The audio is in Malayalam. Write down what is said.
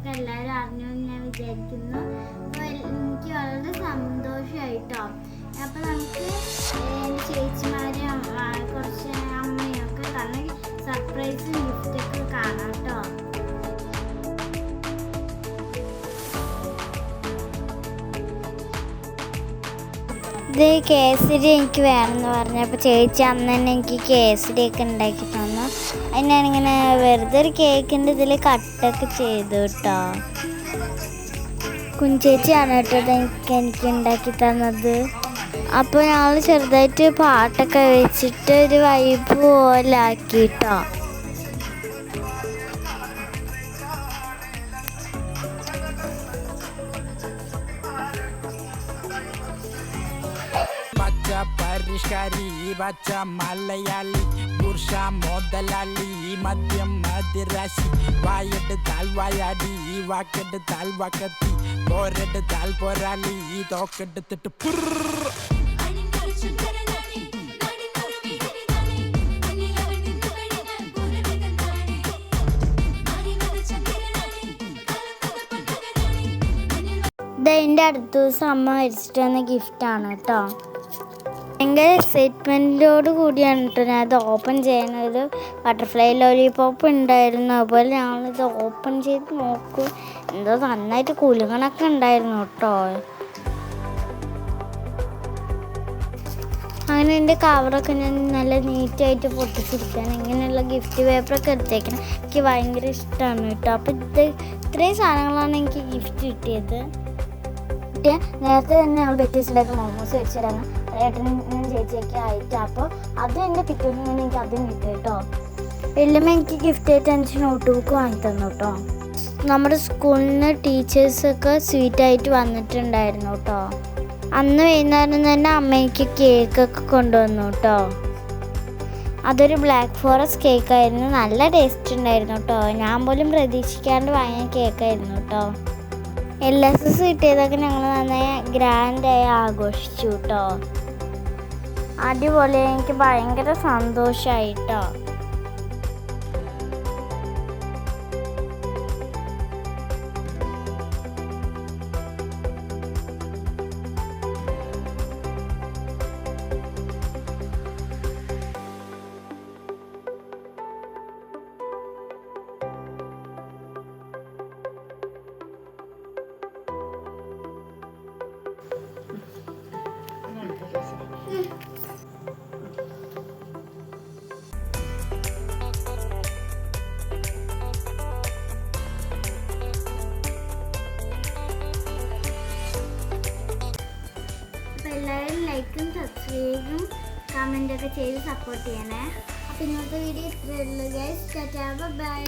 ഒക്കെ എല്ലാവരും അറിഞ്ഞു എന്ന് ഞാൻ വിചാരിക്കുന്നു. അപ്പോൾ എനിക്ക് വളരെ സന്തോഷമായിട്ടോ. അപ്പോൾ നമുക്ക് എൻ്റെ ചേച്ചിമാരും കുറച്ച് അമ്മയും ഒക്കെ തന്ന സർപ്രൈസും ഗിഫ്റ്റൊക്കെ കാണാം കേട്ടോ. ഇത് കേസരി എനിക്ക് വേണമെന്ന് പറഞ്ഞപ്പോൾ ചേച്ചി അന്ന് തന്നെ എനിക്ക് കേസരിയൊക്കെ ഉണ്ടാക്കി തന്നു. അത് ഞാനിങ്ങനെ വെറുതെ ഒരു കേക്കിൻ്റെ ഇതിൽ കട്ടൊക്കെ ചെയ്തു കേട്ടോ. കുഞ്ചേച്ചിയാണ് കേട്ടോ എനിക്ക് ഉണ്ടാക്കി തന്നത്. അപ്പോൾ ഞങ്ങൾ ചെറുതായിട്ട് പാട്ടൊക്കെ വെച്ചിട്ട് ഒരു വൈബ് പോലെ ആക്കി കേട്ടോ. പരിഷ്കാരി പച്ച മലയാളി പുരുഷ മുതലാളി മദ്യം മതിരാശി വായെടുത്താൽ വായാടി വാക്കെടുത്താൽ വാക്കത്തി പോരെടുത്താൽ പോരാളി തോക്കെടുത്തിട്ട് ഇതിൻ്റെ അടുത്ത ദിവസം അമ്മ മേടിച്ചിട്ട് വന്ന ഗിഫ്റ്റാണ് കേട്ടോ. ഭയങ്കര എക്സൈറ്റ്മെൻറ്റോട് കൂടിയാണ് കേട്ടോ ഞാനത് ഓപ്പൺ ചെയ്യുന്നത്. ബട്ടർഫ്ലൈ ലോലിപോപ്പ് ഉണ്ടായിരുന്നു. അതുപോലെ ഞങ്ങളിത് ഓപ്പൺ ചെയ്ത് നോക്കും. എന്തോ നന്നായിട്ട് കുലുങ്ങണൊക്കെ ഉണ്ടായിരുന്നു കേട്ടോ. അങ്ങനെ എൻ്റെ കവറൊക്കെ ഞാൻ നല്ല നീറ്റായിട്ട് പൊട്ടിച്ചിരിക്കുകയാണ്. ഇങ്ങനെയുള്ള ഗിഫ്റ്റ് പേപ്പറൊക്കെ എടുത്തേക്കണം. എനിക്ക് ഭയങ്കര ഇഷ്ടമാണ് കേട്ടോ. അപ്പോൾ ഇത്രയും സാധനങ്ങളാണ് എനിക്ക് ഗിഫ്റ്റ് കിട്ടിയത്. നേരത്തെ തന്നെ ഞങ്ങൾ വെച്ചിട്ടുണ്ടായിരുന്നു മോമോസ് വെച്ചിട്ടാണ് ഏട്ടനും ചേച്ചിയൊക്കെ ആയിട്ട്. അപ്പോൾ അതും എൻ്റെ പിറ്റേന്ന് തന്നെ എനിക്ക് അതും കിട്ടും കേട്ടോ. എല്ലാം എനിക്ക് ഗിഫ്റ്റ് ആയിട്ട് എനിക്ക് നോട്ട് ബുക്ക് വാങ്ങി തന്നു കേട്ടോ. നമ്മുടെ സ്കൂളിൽ നിന്ന് ടീച്ചേഴ്സൊക്കെ സ്വീറ്റായിട്ട് വന്നിട്ടുണ്ടായിരുന്നു കേട്ടോ. അന്ന് വൈകുന്നേരം തന്നെ അമ്മയ്ക്ക് കേക്കൊക്കെ കൊണ്ടുവന്നു കേട്ടോ. അതൊരു ബ്ലാക്ക് ഫോറസ്റ്റ് കേക്കായിരുന്നു. നല്ല ടേസ്റ്റ് ഉണ്ടായിരുന്നു കേട്ടോ. ഞാൻ പോലും പ്രതീക്ഷിക്കാണ്ട് വാങ്ങിയ കേക്കായിരുന്നു കേട്ടോ. LSS കിട്ടിയതൊക്കെ ഞങ്ങൾ നന്നായി ഗ്രാൻഡായി ആഘോഷിച്ചു കേട്ടോ. അടിപൊളി. എനിക്ക് ഭയങ്കര സന്തോഷമായിട്ടോ. എല്ലാവരും ലൈക്കും സബ്സ്ക്രൈബും കമൻറ്റൊക്കെ ചെയ്ത് സപ്പോർട്ട് ചെയ്യണേ. അപ്പോൾ ഇന്നത്തെ വീഡിയോ ഇത്രയേ ഉള്ളൂ ഗൈസ്. Tata bye.